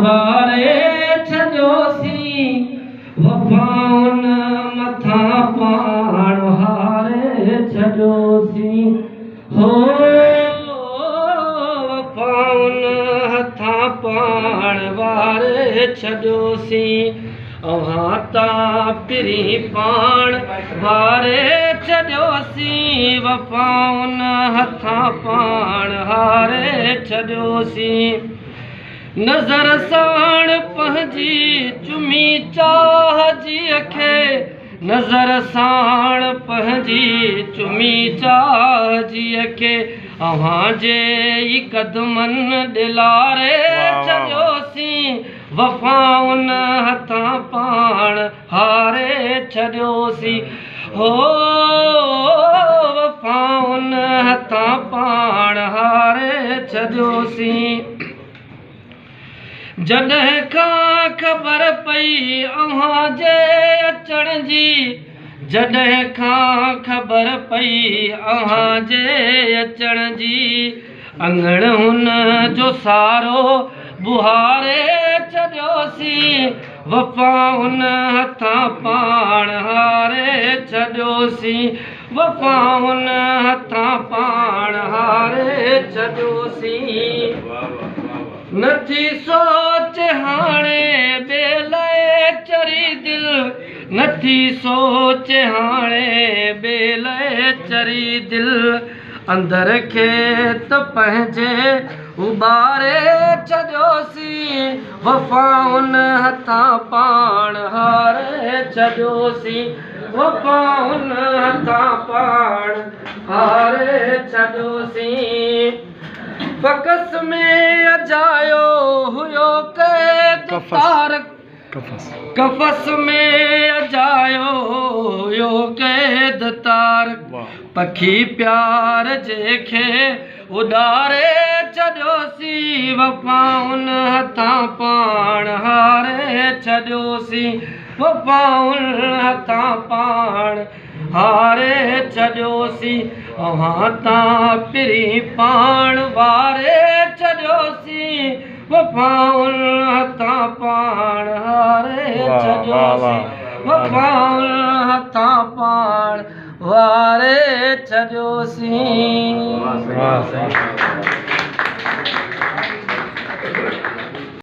वारे छॾियोसी वफ़ाउन मथां पाण हारे छॾियोसी हो वफ़ाउन हथां पाण वारे छॾियोसी अव्हां तां पिरी पाण वारे छॾियोसी वफ़ाउन हथां पाण हारे छॾियोसी नज़र साण पंहिंजी चुमी चाह जी खे नज़र साण पंहिंजी चुमी चाह जी खे अव्हां जे ई क़दमनि ॾिलारे छॾियोसी वफ़ाउन हथां पाण हारे छॾियोसी हो वफ़ाउन हथां पाण हारे छॾियोसी जॾहिं खां ख़बर पई अव्हां जे अचण जी जॾहिं खां ख़बर पई अव्हां जे अचण जी अंगण हुन जो सारो बुहारे छॾियोसी वफ़ाउन हथां पाण हारे छॾियोसी वफ़ाउन हथां पाण हारे छॾियोसी नथी सोच हाणे बेलए चरी दिल नथी सोच हाणे बेलए चरी दिल अंदर खे त पंहिंजे उबारे छॾियोसी वफ़ाउन हथां पाण हारे छॾियोसी वफ़ाउन हथां पाण हारे छॾियोसी बकस में अजायो हुयो क़ैद तारक कफ़स में अजायो हुयो क़ैद तारक पखी प्यार जेखे उॾारे छॾियोसी वफ़ाउन हथां पाण हारे छॾियोसी वफ़ाउन हथां पाण हारे छॾियोसी अव्हां तां पिरी पाण वारे छॾियोसी वफ़ाउन हथां पाण हारे छॾियोसी वफ़ाउन हथां पाण वारे छॾियोसी